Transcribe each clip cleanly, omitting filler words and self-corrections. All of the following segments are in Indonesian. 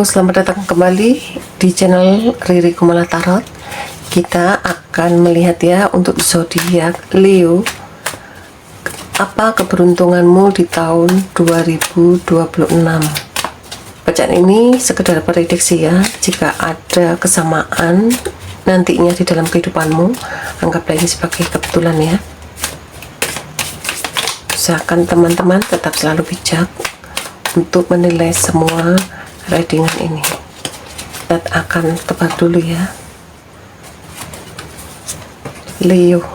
selamat datang kembali di channel Riri Kumala Tarot. Kita akan melihat ya untuk zodiak Leo, apa keberuntunganmu di tahun 2026. Bacaan ini sekedar prediksi ya. Jika ada kesamaan nantinya di dalam kehidupanmu, anggaplah ini sebagai kebetulan ya. Usahakan teman-teman tetap selalu bijak untuk menilai semua readingan ini. Kita akan tebak dulu ya, Leo.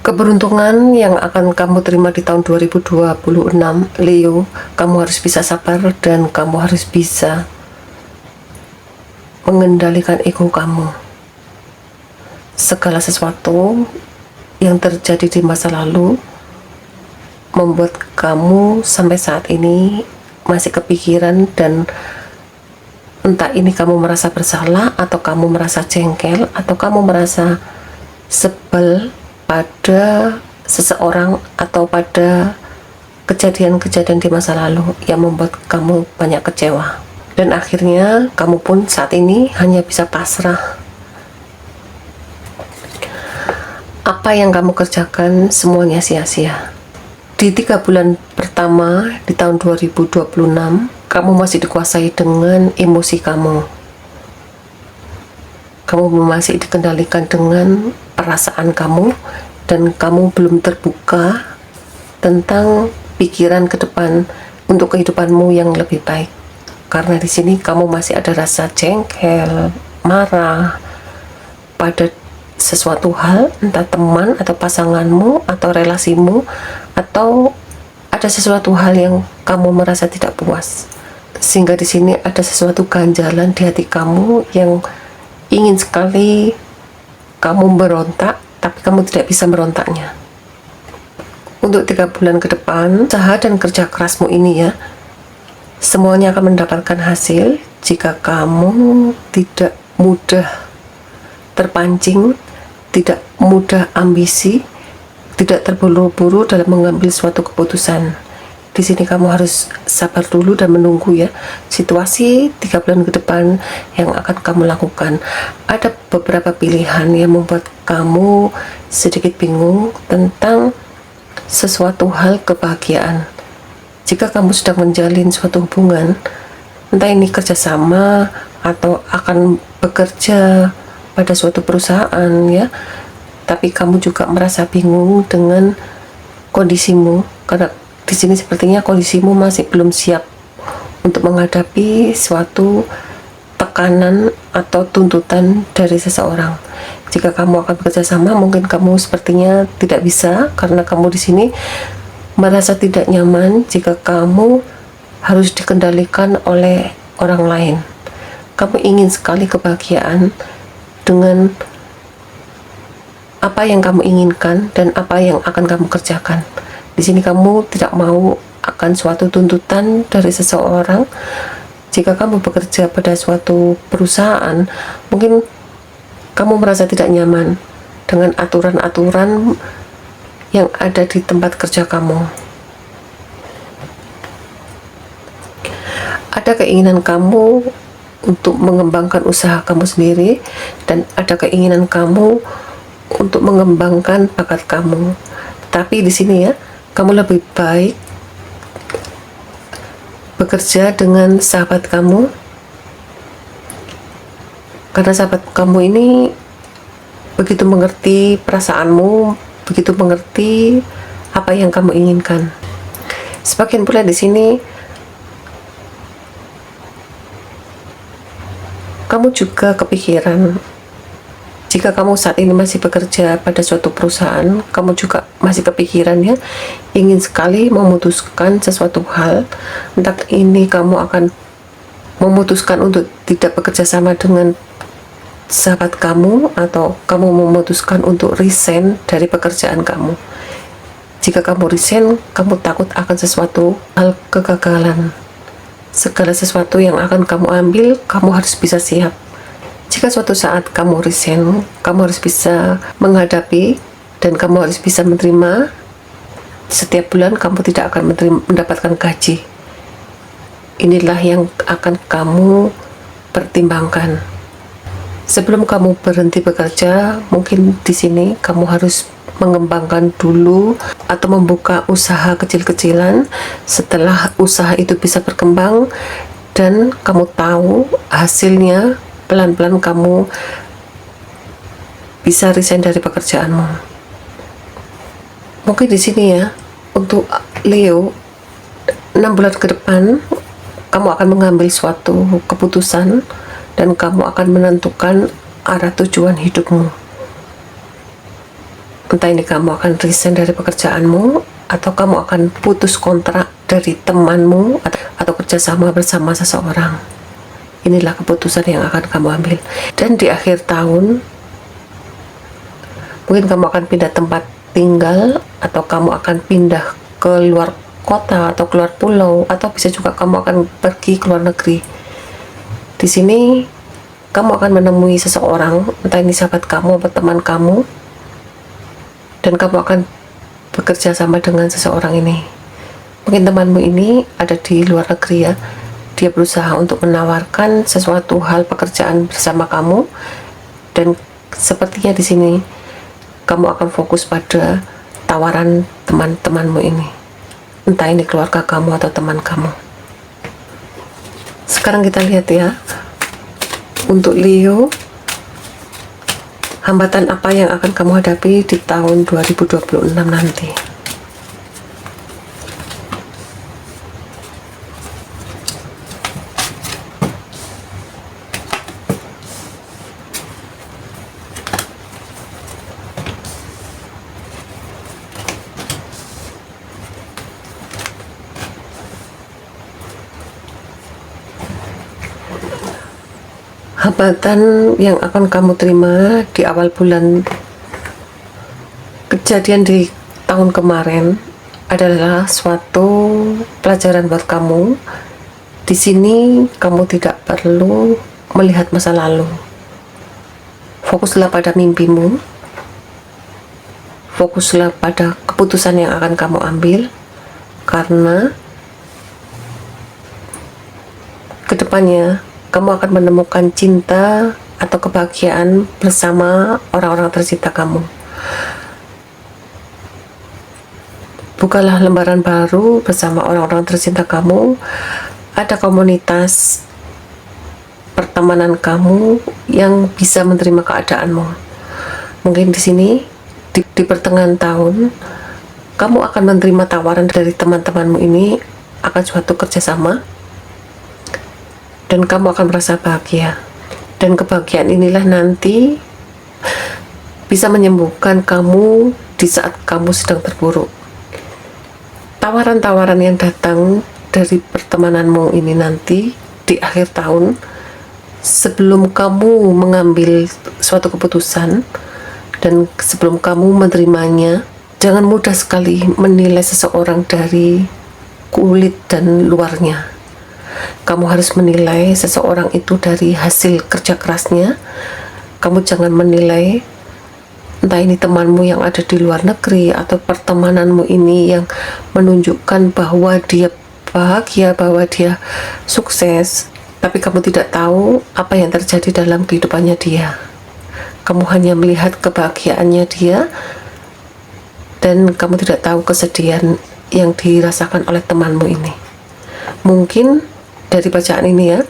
Keberuntungan yang akan kamu terima di tahun 2026 Leo, kamu harus bisa sabar dan kamu harus bisa mengendalikan ego kamu. Segala sesuatu yang terjadi di masa lalu membuat kamu sampai saat ini masih kepikiran, dan entah ini kamu merasa bersalah atau kamu merasa jengkel atau kamu merasa sebel pada seseorang atau pada kejadian-kejadian di masa lalu yang membuat kamu banyak kecewa, dan akhirnya kamu pun saat ini hanya bisa pasrah. Apa yang kamu kerjakan semuanya sia-sia. Di 3 bulan pertama di tahun 2026 kamu masih dikuasai dengan emosi kamu masih dikendalikan dengan perasaan kamu, dan kamu belum terbuka tentang pikiran ke depan untuk kehidupanmu yang lebih baik. Karena di sini kamu masih ada rasa jengkel, marah pada sesuatu hal, entah teman atau pasanganmu atau relasimu, atau ada sesuatu hal yang kamu merasa tidak puas. Sehingga di sini ada sesuatu ganjalan di hati kamu yang ingin sekali kamu berontak, tapi kamu tidak bisa berontaknya. Untuk 3 bulan ke depan, usaha dan kerja kerasmu ini ya, semuanya akan mendapatkan hasil jika kamu tidak mudah terpancing, tidak mudah ambisi, tidak terburu-buru dalam mengambil suatu keputusan. Di sini kamu harus sabar dulu dan menunggu ya situasi 3 bulan ke depan yang akan kamu lakukan. Ada beberapa pilihan yang membuat kamu sedikit bingung tentang sesuatu hal kebahagiaan. Jika kamu sedang menjalin suatu hubungan, entah ini kerjasama atau akan bekerja pada suatu perusahaan ya, tapi kamu juga merasa bingung dengan kondisimu, karena di sini sepertinya kondisimu masih belum siap untuk menghadapi suatu tekanan atau tuntutan dari seseorang. Jika kamu akan bekerja sama, mungkin kamu sepertinya tidak bisa, karena kamu di sini merasa tidak nyaman jika kamu harus dikendalikan oleh orang lain. Kamu ingin sekali kebahagiaan dengan apa yang kamu inginkan dan apa yang akan kamu kerjakan. Di sini kamu tidak mau akan suatu tuntutan dari seseorang. Jika kamu bekerja pada suatu perusahaan, mungkin kamu merasa tidak nyaman dengan aturan-aturan yang ada di tempat kerja kamu. Ada keinginan kamu untuk mengembangkan usaha kamu sendiri, dan ada keinginan kamu untuk mengembangkan bakat kamu. Tapi di sini ya, kamu lebih baik bekerja dengan sahabat kamu, karena sahabat kamu ini begitu mengerti perasaanmu, begitu mengerti apa yang kamu inginkan. Sebagian pula di sini kamu juga kepikiran. Jika kamu saat ini masih bekerja pada suatu perusahaan, kamu juga masih kepikiran ya, ingin sekali memutuskan sesuatu hal. Entah ini kamu akan memutuskan untuk tidak bekerja sama dengan sahabat kamu, atau kamu memutuskan untuk resign dari pekerjaan kamu. Jika kamu resign, kamu takut akan sesuatu hal kegagalan. Segala sesuatu yang akan kamu ambil, kamu harus bisa siap. Jika suatu saat kamu resign, kamu harus bisa menghadapi dan kamu harus bisa menerima setiap bulan kamu tidak akan mendapatkan gaji. Inilah yang akan kamu pertimbangkan. Sebelum kamu berhenti bekerja, mungkin di sini kamu harus mengembangkan dulu atau membuka usaha kecil-kecilan. Setelah usaha itu bisa berkembang dan kamu tahu hasilnya, pelan-pelan kamu bisa resign dari pekerjaanmu. Mungkin di sini ya, untuk Leo, 6 bulan ke depan kamu akan mengambil suatu keputusan dan kamu akan menentukan arah tujuan hidupmu. Entah ini kamu akan resign dari pekerjaanmu, atau kamu akan putus kontrak dari temanmu, atau kerjasama bersama seseorang. Inilah keputusan yang akan kamu ambil. Dan di akhir tahun, mungkin kamu akan pindah tempat tinggal, atau kamu akan pindah ke luar kota atau keluar pulau, atau bisa juga kamu akan pergi ke luar negeri. Di sini kamu akan menemui seseorang, entah ini sahabat kamu atau teman kamu, dan kamu akan bekerja sama dengan seseorang ini. Mungkin temanmu ini ada di luar negeri ya, dia berusaha untuk menawarkan sesuatu hal pekerjaan bersama kamu, dan sepertinya di sini kamu akan fokus pada tawaran teman-temanmu ini, entah ini keluarga kamu atau teman kamu. Sekarang kita lihat ya, untuk Leo, hambatan apa yang akan kamu hadapi di tahun 2026 nanti. Hambatan yang akan kamu terima di awal bulan, kejadian di tahun kemarin adalah suatu pelajaran buat kamu. Di sini kamu tidak perlu melihat masa lalu. Fokuslah pada mimpimu. Fokuslah pada keputusan yang akan kamu ambil, karena kedepannya kamu akan menemukan cinta atau kebahagiaan bersama orang-orang tercinta kamu. Bukalah lembaran baru bersama orang-orang tercinta kamu. Ada komunitas pertemanan kamu yang bisa menerima keadaanmu. Mungkin di sini di pertengahan tahun kamu akan menerima tawaran dari teman-temanmu ini akan suatu kerjasama, dan kamu akan merasa bahagia. Dan kebahagiaan inilah nanti bisa menyembuhkan kamu di saat kamu sedang terpuruk. Tawaran-tawaran yang datang dari pertemananmu ini nanti di akhir tahun, sebelum kamu mengambil suatu keputusan dan sebelum kamu menerimanya, jangan mudah sekali menilai seseorang dari kulit dan luarnya. Kamu harus menilai seseorang itu dari hasil kerja kerasnya. Kamu jangan menilai entah ini temanmu yang ada di luar negeri atau pertemananmu ini yang menunjukkan bahwa dia bahagia, bahwa dia sukses, tapi kamu tidak tahu apa yang terjadi dalam kehidupannya dia. Kamu hanya melihat kebahagiaannya dia, dan kamu tidak tahu kesedihan yang dirasakan oleh temanmu ini. Mungkin dari bacaan ini ya,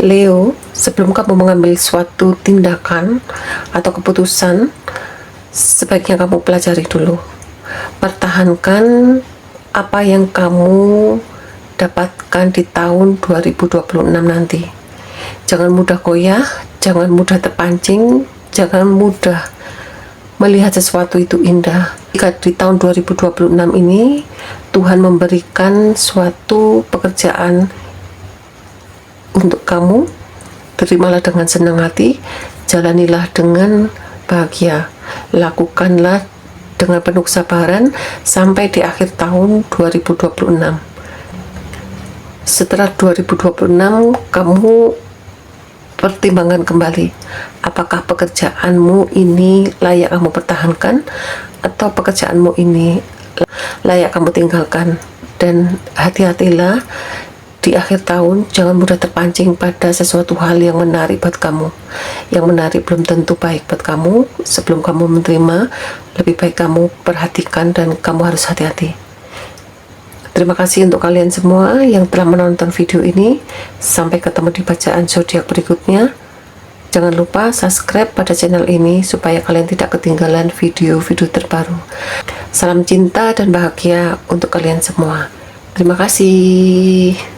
Leo, sebelum kamu mengambil suatu tindakan atau keputusan, sebaiknya kamu pelajari dulu. Pertahankan apa yang kamu dapatkan di tahun 2026 nanti. Jangan mudah goyah, jangan mudah terpancing, jangan mudah melihat sesuatu itu indah. Jika di tahun 2026 ini Tuhan memberikan suatu pekerjaan untuk kamu. Terimalah dengan senang hati, jalanilah dengan bahagia, lakukanlah dengan penuh kesabaran sampai di akhir tahun 2026. Setelah 2026, kamu pertimbangkan kembali apakah pekerjaanmu ini layak kamu pertahankan atau pekerjaanmu ini layak kamu tinggalkan. Dan hati-hatilah di akhir tahun, jangan mudah terpancing pada sesuatu hal yang menarik buat kamu. Yang menarik belum tentu baik buat kamu. Sebelum kamu menerima, lebih baik kamu perhatikan dan kamu harus hati-hati. Terima kasih untuk kalian semua yang telah menonton video ini. Sampai ketemu di bacaan zodiak berikutnya. Jangan lupa subscribe pada channel ini supaya kalian tidak ketinggalan video-video terbaru. Salam cinta dan bahagia untuk kalian semua. Terima kasih.